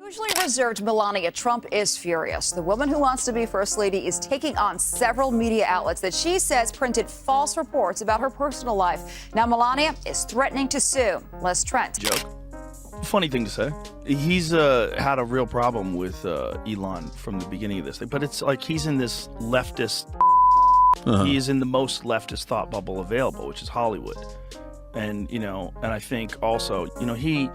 Usually reserved, Melania Trump is furious. The woman who wants to be First Lady is taking on several media outlets that she says printed false reports about her personal life. Now Melania is threatening to sue. Les Trent. Joke. Funny thing to say. He's had a real problem with Elon from the beginning of this thing, but it's like he's in this leftist. He is in the most leftist thought bubble available, which is Hollywood. And, and I think also, he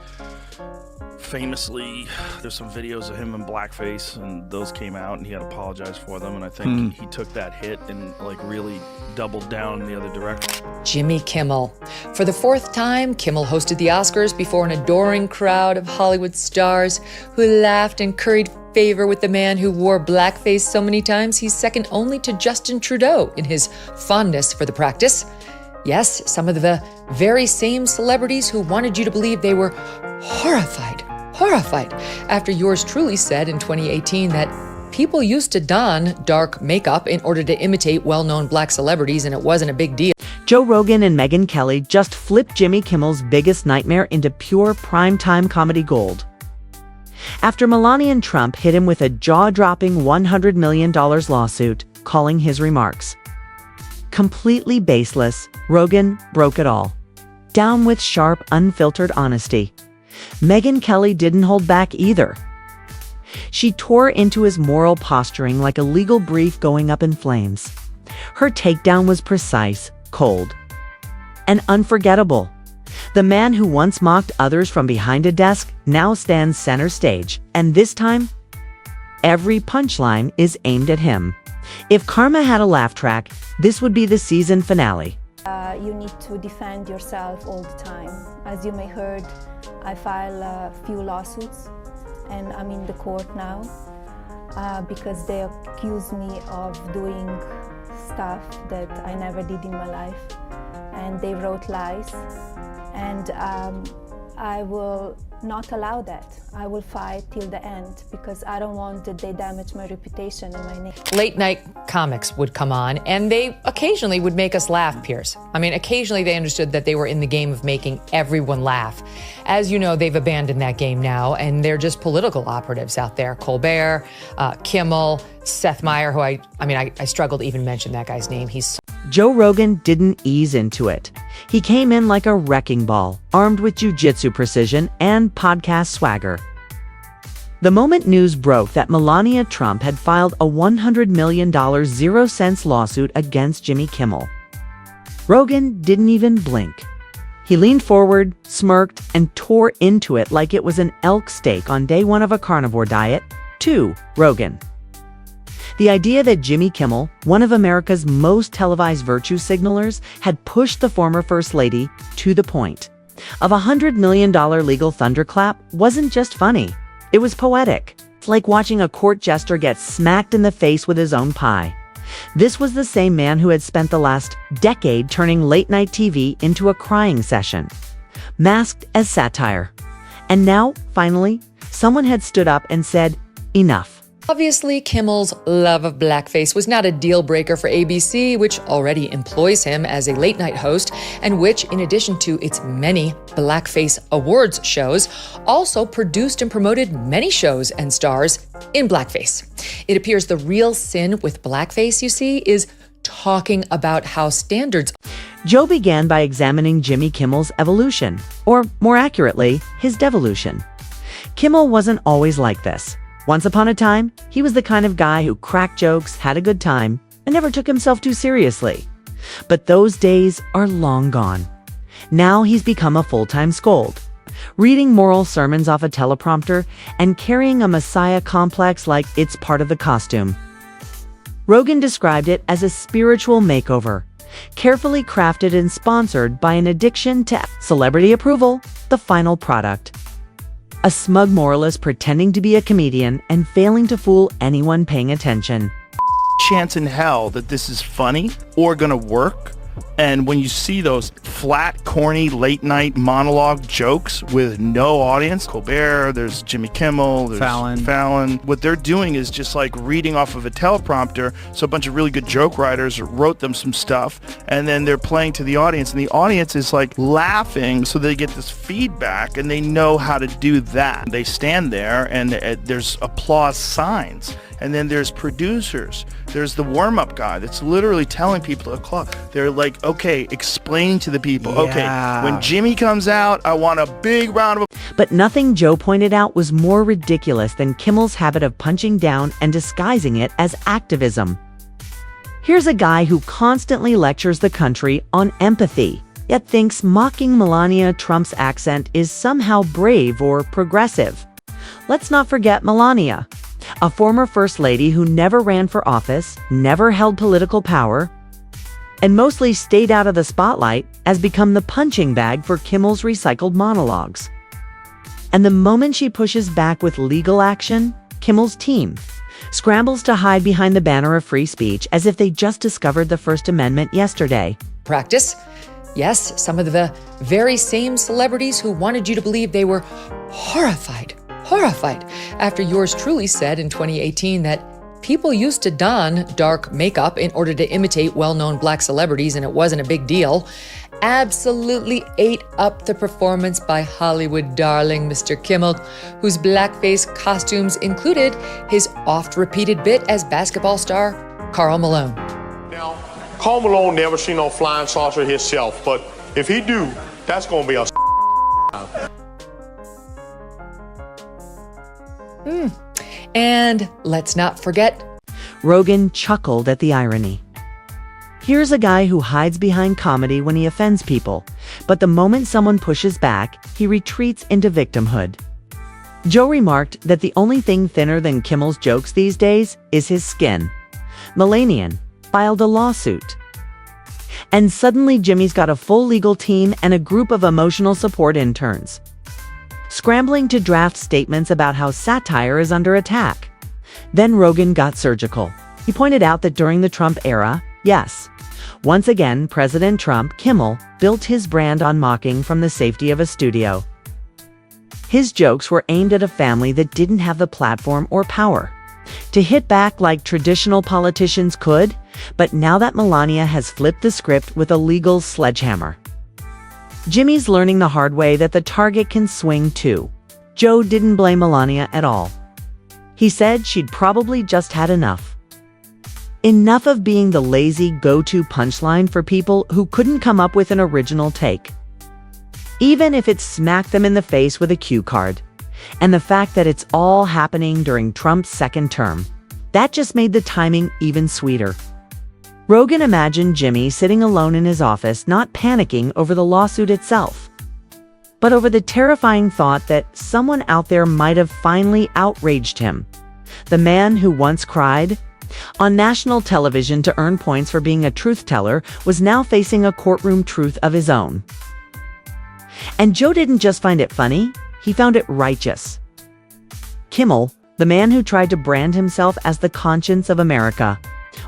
famously, there's some videos of him in blackface, and those came out, and he had apologized for them, and I think he took that hit and, really doubled down in the other direction. Jimmy Kimmel. For the fourth time, Kimmel hosted the Oscars before an adoring crowd of Hollywood stars who laughed and curried favor with the man who wore blackface so many times he's second only to Justin Trudeau in his fondness for the practice. Yes, some of the very same celebrities who wanted you to believe they were horrified after yours truly said in 2018 that people used to don dark makeup in order to imitate well-known black celebrities and it wasn't a big deal. Joe Rogan and Megyn Kelly just flipped Jimmy Kimmel's biggest nightmare into pure primetime comedy gold. After Melania Trump hit him with a jaw-dropping $100 million lawsuit, calling his remarks completely baseless, Rogan broke it all down with sharp, unfiltered honesty. Megyn Kelly didn't hold back either. She tore into his moral posturing like a legal brief going up in flames. Her takedown was precise, cold, and unforgettable. The man who once mocked others from behind a desk now stands center stage, and this time, every punchline is aimed at him. If karma had a laugh track, this would be the season finale. You need to defend yourself all the time. As you may heard, I file a few lawsuits and I'm in the court now because they accuse me of doing stuff that I never did in my life, and they wrote lies, and I will not allow that. I will fight till the end because I don't want that they damage my reputation and my name. Late night comics would come on, and they occasionally would make us laugh, Piers. Occasionally they understood that they were in the game of making everyone laugh. As you know, they've abandoned that game now, and they're just political operatives out there. Colbert, Kimmel, Seth Meyers, who I struggle to even mention that guy's name. Joe Rogan didn't ease into it. He came in like a wrecking ball, armed with jiu-jitsu precision and podcast swagger. The moment news broke that Melania Trump had filed a $100 million zero-cents lawsuit against Jimmy Kimmel, Rogan didn't even blink. He leaned forward, smirked, and tore into it like it was an elk steak on day one of a carnivore diet. To Rogan. The idea that Jimmy Kimmel, one of America's most televised virtue signalers, had pushed the former First Lady to the point of a $100 million legal thunderclap wasn't just funny. It was poetic. It's like watching a court jester get smacked in the face with his own pie. This was the same man who had spent the last decade turning late-night TV into a crying session, masked as satire. And now, finally, someone had stood up and said, enough. Obviously, Kimmel's love of blackface was not a deal breaker for ABC, which already employs him as a late-night host, and which, in addition to its many blackface awards shows, also produced and promoted many shows and stars in blackface. It appears the real sin with blackface, you see, is talking about how standards. Joe began by examining Jimmy Kimmel's evolution, or more accurately, his devolution. Kimmel wasn't always like this. Once upon a time, he was the kind of guy who cracked jokes, had a good time, and never took himself too seriously. But those days are long gone. Now he's become a full-time scold, reading moral sermons off a teleprompter and carrying a messiah complex like it's part of the costume. Rogan described it as a spiritual makeover, carefully crafted and sponsored by an addiction to celebrity approval, the final product. A smug moralist pretending to be a comedian and failing to fool anyone paying attention. Chance in hell that this is funny or gonna work, And when you see those flat, corny, late-night monologue jokes with no audience, Colbert, there's Jimmy Kimmel, there's Fallon. What they're doing is just like reading off of a teleprompter. So a bunch of really good joke writers wrote them some stuff, and then they're playing to the audience, and the audience is like laughing, so they get this feedback, and they know how to do that. They stand there, and there's applause signs. And then there's producers. There's the warm-up guy that's literally telling people to clap. They're like, okay, explaining to the people, okay, when Jimmy comes out, I want a big round of applause. But nothing Joe pointed out was more ridiculous than Kimmel's habit of punching down and disguising it as activism. Here's a guy who constantly lectures the country on empathy, yet thinks mocking Melania Trump's accent is somehow brave or progressive. Let's not forget Melania, a former first lady who never ran for office, never held political power, and mostly stayed out of the spotlight, has become the punching bag for Kimmel's recycled monologues. And the moment she pushes back with legal action, Kimmel's team scrambles to hide behind the banner of free speech as if they just discovered the First Amendment yesterday. Practice? Yes, some of the very same celebrities who wanted you to believe they were horrified after yours truly said in 2018 that people used to don dark makeup in order to imitate well-known black celebrities and it wasn't a big deal, absolutely ate up the performance by Hollywood darling Mr. Kimmel, whose blackface costumes included his oft-repeated bit as basketball star Karl Malone. Now, Karl Malone never seen no flying saucer himself, but if he do, that's gonna be a And let's not forget, Rogan chuckled at the irony. Here's a guy who hides behind comedy when he offends people, but the moment someone pushes back, he retreats into victimhood. Joe remarked that the only thing thinner than Kimmel's jokes these days is his skin. Melania filed a lawsuit. And suddenly Jimmy's got a full legal team and a group of emotional support interns, scrambling to draft statements about how satire is under attack. Then Rogan got surgical. He pointed out that during the Trump era, yes, once again, President Trump, Kimmel, built his brand on mocking from the safety of a studio. His jokes were aimed at a family that didn't have the platform or power to hit back like traditional politicians could, but now that Melania has flipped the script with a legal sledgehammer, Jimmy's learning the hard way that the target can swing too. Joe didn't blame Melania at all. He said she'd probably just had enough. Enough of being the lazy go-to punchline for people who couldn't come up with an original take, even if it smacked them in the face with a cue card. And the fact that it's all happening during Trump's second term, that just made the timing even sweeter. Rogan imagined Jimmy sitting alone in his office, not panicking over the lawsuit itself, but over the terrifying thought that someone out there might have finally outraged him. The man who once cried on national television to earn points for being a truth teller was now facing a courtroom truth of his own. And Joe didn't just find it funny, he found it righteous. Kimmel, the man who tried to brand himself as the conscience of America,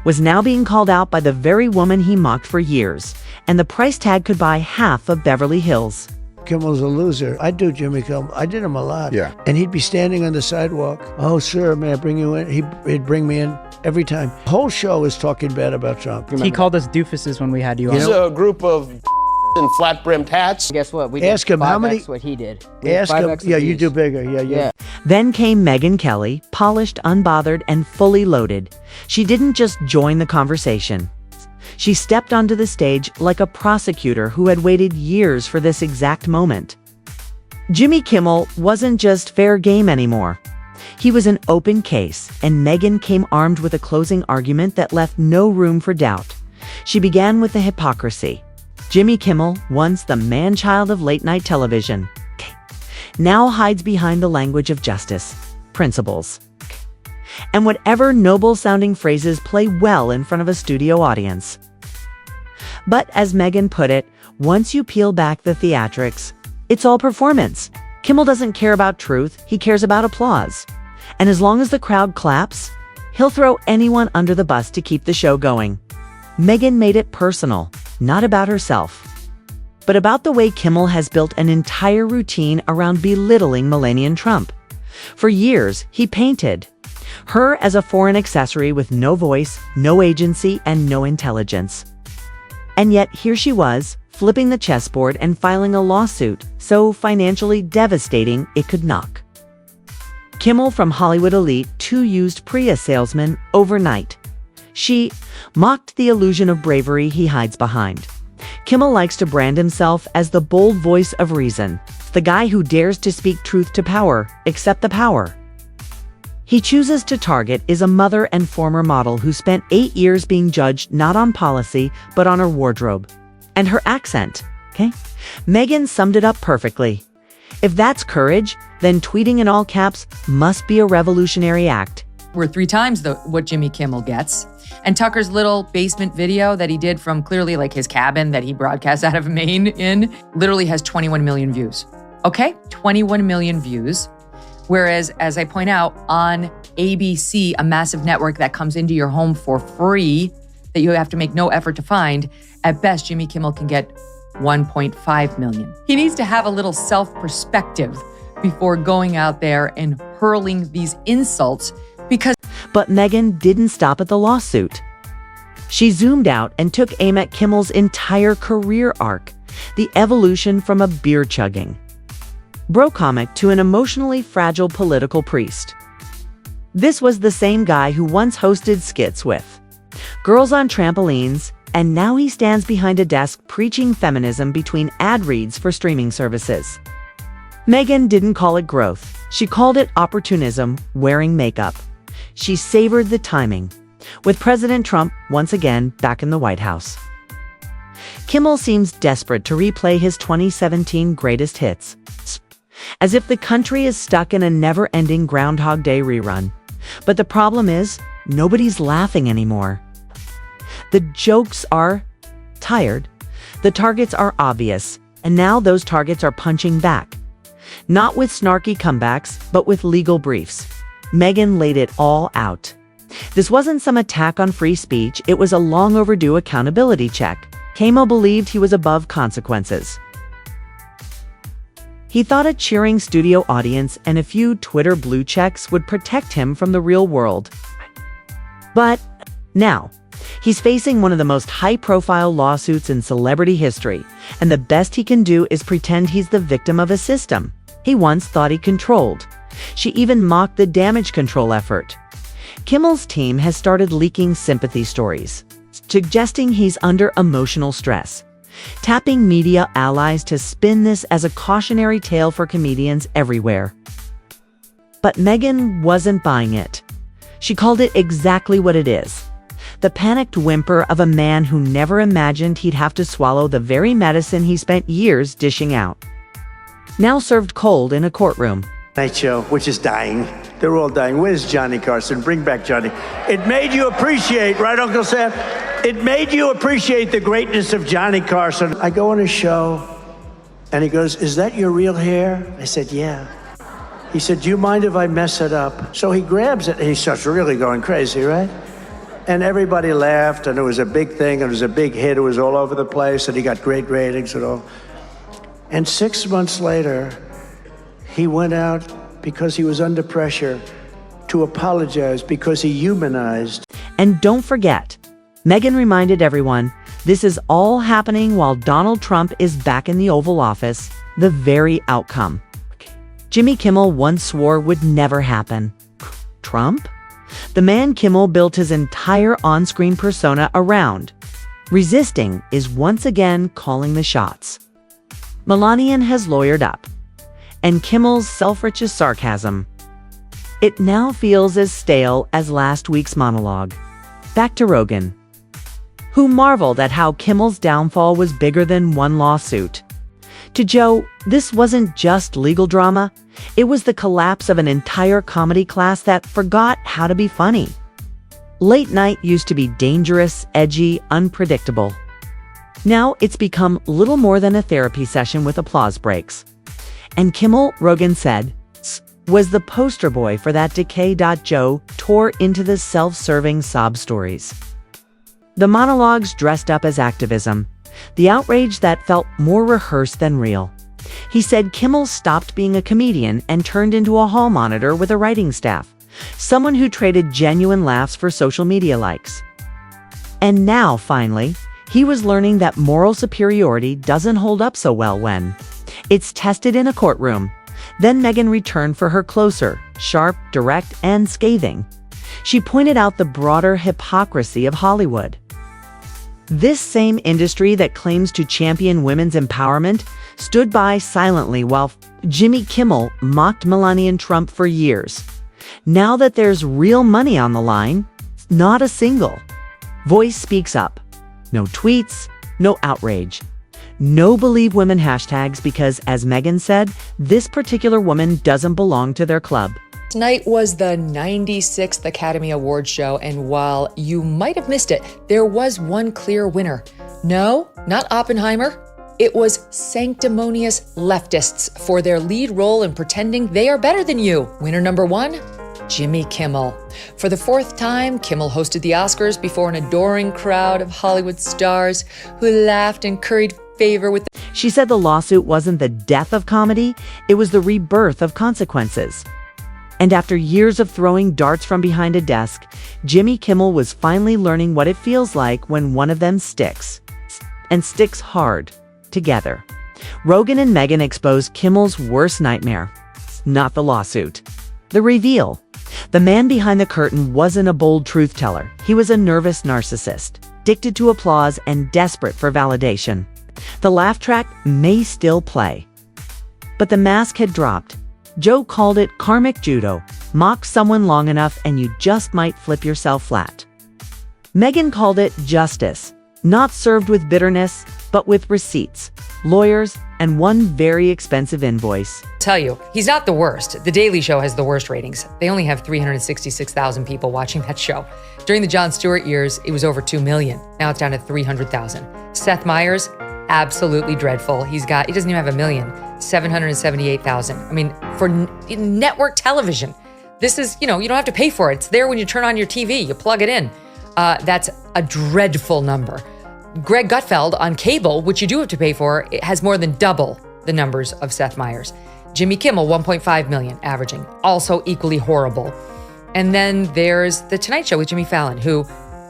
was now being called out by the very woman he mocked for years, and the price tag could buy half of Beverly Hills. Kimmel's a loser. I do Jimmy Kimmel. I did him a lot. Yeah. And he'd be standing on the sidewalk. Oh, sir, may I bring you in? He'd bring me in every time. The whole show is talking bad about Trump. He called us doofuses when we had you on. It's a group of in flat-brimmed hats. Guess what? We Ask did him how many. what he did. Ask him. Yeah, you do bigger. Yeah. Then came Megyn Kelly, polished, unbothered, and fully loaded. She didn't just join the conversation. She stepped onto the stage like a prosecutor who had waited years for this exact moment. Jimmy Kimmel wasn't just fair game anymore. He was an open case, and Megyn came armed with a closing argument that left no room for doubt. She began with the hypocrisy. Jimmy Kimmel, once the man-child of late-night television, now hides behind the language of justice, principles, and whatever noble-sounding phrases play well in front of a studio audience. But as Megyn put it, once you peel back the theatrics, it's all performance. Kimmel doesn't care about truth, he cares about applause. And as long as the crowd claps, he'll throw anyone under the bus to keep the show going. Megyn made it personal. not about herself, but about the way Kimmel has built an entire routine around belittling Melania Trump. For years, he painted her as a foreign accessory with no voice, no agency, and no intelligence. And yet here she was, flipping the chessboard and filing a lawsuit so financially devastating it could knock Kimmel from Hollywood elite two used Prius salesman overnight. She mocked the illusion of bravery he hides behind. Kimmel likes to brand himself as the bold voice of reason, the guy who dares to speak truth to power, accept the power he chooses to target is a mother and former model who spent 8 years being judged not on policy, but on her wardrobe and her accent, okay? Megyn summed it up perfectly. If that's courage, then tweeting in all caps must be a revolutionary act. We're 3 times what Jimmy Kimmel gets. And Tucker's little basement video that he did from clearly like his cabin that he broadcasts out of Maine in literally has 21 million views. Okay? 21 million views. Whereas, as I point out, on ABC, a massive network that comes into your home for free, that you have to make no effort to find, at best, Jimmy Kimmel can get 1.5 million. He needs to have a little self-perspective before going out there and hurling these insults because... But Megyn didn't stop at the lawsuit. She zoomed out and took aim at Kimmel's entire career arc, the evolution from a beer-chugging bro comic to an emotionally fragile political priest. This was the same guy who once hosted skits with girls on trampolines, and now he stands behind a desk preaching feminism between ad reads for streaming services. Megyn didn't call it growth. She called it opportunism wearing makeup. She savored the timing, with President Trump once again back in the White House. Kimmel seems desperate to replay his 2017 greatest hits, as if the country is stuck in a never-ending Groundhog Day rerun. But the problem is, nobody's laughing anymore. The jokes are tired, the targets are obvious, and now those targets are punching back. Not with snarky comebacks, but with legal briefs. Megyn laid it all out. This wasn't some attack on free speech, it was a long overdue accountability check. Kimmel believed he was above consequences. He thought a cheering studio audience and a few Twitter blue checks would protect him from the real world. But now, he's facing one of the most high-profile lawsuits in celebrity history, and the best he can do is pretend he's the victim of a system he once thought he controlled. She even mocked the damage control effort. Kimmel's team has started leaking sympathy stories, suggesting he's under emotional stress, tapping media allies to spin this as a cautionary tale for comedians everywhere. But Megyn wasn't buying it. She called it exactly what it is: the panicked whimper of a man who never imagined he'd have to swallow the very medicine he spent years dishing out. Now served cold in a courtroom. Night show, which is dying. They're all dying. Where's Johnny Carson? Bring back Johnny. It made you appreciate, right, Uncle Sam? It made you appreciate the greatness of Johnny Carson. I go on a show, and he goes, "Is that your real hair?" I said, "Yeah." He said, "Do you mind if I mess it up?" So he grabs it, and he starts really going crazy, right? And everybody laughed, and it was a big thing, and it was a big hit. It was all over the place, and he got great ratings and all. And 6 months later, he went out because he was under pressure to apologize because he humanized. And don't forget, Megyn reminded everyone, this is all happening while Donald Trump is back in the Oval Office, the very outcome Jimmy Kimmel once swore would never happen. Trump? The man Kimmel built his entire on-screen persona around, resisting, is once again calling the shots. Melania has lawyered up, and Kimmel's self-righteous sarcasm, it now feels as stale as last week's monologue. Back to Rogan, who marveled at how Kimmel's downfall was bigger than one lawsuit. To Joe, this wasn't just legal drama, it was the collapse of an entire comedy class that forgot how to be funny. Late night used to be dangerous, edgy, unpredictable. Now it's become little more than a therapy session with applause breaks. And Kimmel, Rogan said, was the poster boy for that decay. Joe tore into the self-serving sob stories. The monologues dressed up as activism, the outrage that felt more rehearsed than real. He said Kimmel stopped being a comedian and turned into a hall monitor with a writing staff, someone who traded genuine laughs for social media likes. And now, finally, he was learning that moral superiority doesn't hold up so well when it's tested in a courtroom. Then Megyn returned for her closer, sharp, direct, and scathing. She pointed out the broader hypocrisy of Hollywood. This same industry that claims to champion women's empowerment stood by silently while Jimmy Kimmel mocked Melania Trump for years. Now that there's real money on the line, not a single voice speaks up. No tweets, no outrage. No believe women hashtags because, as Megyn said, this particular woman doesn't belong to their club. Tonight was the 96th Academy Awards show, and while you might have missed it, there was one clear winner. No, not Oppenheimer. It was sanctimonious leftists for their lead role in pretending they are better than you. Winner number one, Jimmy Kimmel. For the fourth time, Kimmel hosted the Oscars before an adoring crowd of Hollywood stars who laughed and curried favor with the— She said the lawsuit wasn't the death of comedy, it was the rebirth of consequences. And after years of throwing darts from behind a desk, Jimmy Kimmel was finally learning what it feels like when one of them sticks. And sticks hard, together. Rogan and Megyn exposed Kimmel's worst nightmare. Not the lawsuit. The reveal. The man behind the curtain wasn't a bold truth teller. He was a nervous narcissist, addicted to applause and desperate for validation. The laugh track may still play. But the mask had dropped. Joe called it karmic judo. Mock someone long enough and you just might flip yourself flat. Megyn called it justice, not served with bitterness, but with receipts, lawyers, and one very expensive invoice. Tell you, he's not the worst. The Daily Show has the worst ratings. They only have 366,000 people watching that show. During the Jon Stewart years, it was over 2 million. Now it's down to 300,000. Seth Meyers, absolutely dreadful. He doesn't even have 1 million, 778,000. I mean, for network television, this is, you don't have to pay for it. It's there when you turn on your TV, you plug it in. That's a dreadful number. Greg Gutfeld on cable, which you do have to pay for, it has more than double the numbers of Seth Meyers. Jimmy Kimmel, 1.5 million averaging, also equally horrible. And then there's The Tonight Show with Jimmy Fallon, who,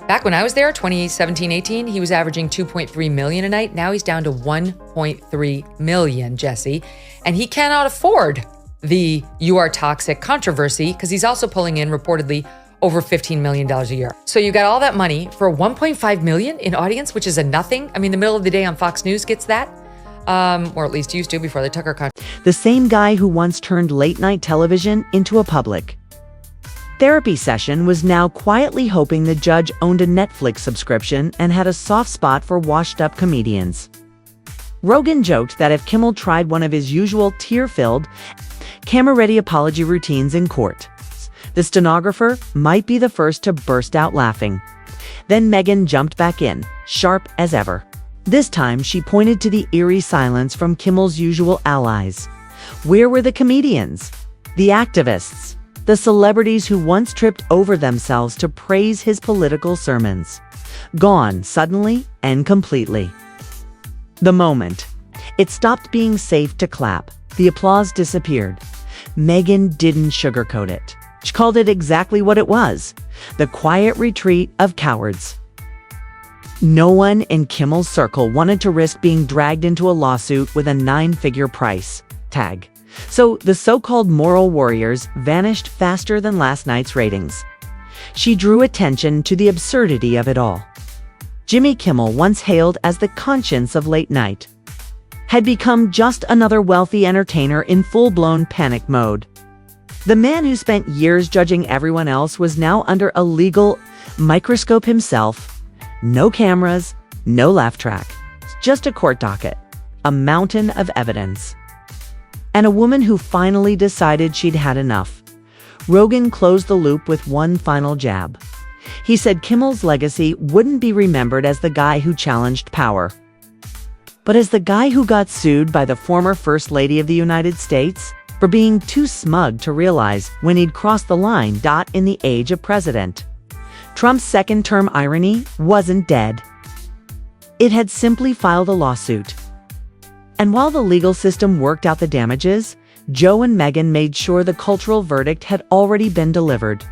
back when I was there, 2017-18, he was averaging 2.3 million a night. Now he's down to 1.3 million, Jesse. And he cannot afford the "you are toxic" controversy because he's also pulling in, reportedly, over $15 million a year. So you got all that money for 1.5 million in audience, which is a nothing. I mean, the middle of the day on Fox News gets that, or at least used to before the Tucker controversy. The same guy who once turned late-night television into a public therapy session was now quietly hoping the judge owned a Netflix subscription and had a soft spot for washed-up comedians. Rogan joked that if Kimmel tried one of his usual tear-filled, camera-ready apology routines in court, the stenographer might be the first to burst out laughing. Then Megyn jumped back in, sharp as ever. This time, she pointed to the eerie silence from Kimmel's usual allies. Where were the comedians? The activists? The celebrities who once tripped over themselves to praise his political sermons? Gone suddenly and completely. The moment it stopped being safe to clap, the applause disappeared. Megyn didn't sugarcoat it. She called it exactly what it was, the quiet retreat of cowards. No one in Kimmel's circle wanted to risk being dragged into a lawsuit with a 9-figure price tag. So the so-called moral warriors vanished faster than last night's ratings. She drew attention to the absurdity of it all. Jimmy Kimmel, once hailed as the conscience of late night, had become just another wealthy entertainer in full-blown panic mode. The man who spent years judging everyone else was now under a legal microscope himself. No cameras, no laugh track, just a court docket, a mountain of evidence. And a woman who finally decided she'd had enough. Rogan closed the loop with one final jab. He said Kimmel's legacy wouldn't be remembered as the guy who challenged power, but as the guy who got sued by the former First Lady of the United States for being too smug to realize when he'd crossed the line. In the age of President Trump's second-term irony wasn't dead. It had simply filed a lawsuit. And while the legal system worked out the damages, Joe and Megyn made sure the cultural verdict had already been delivered.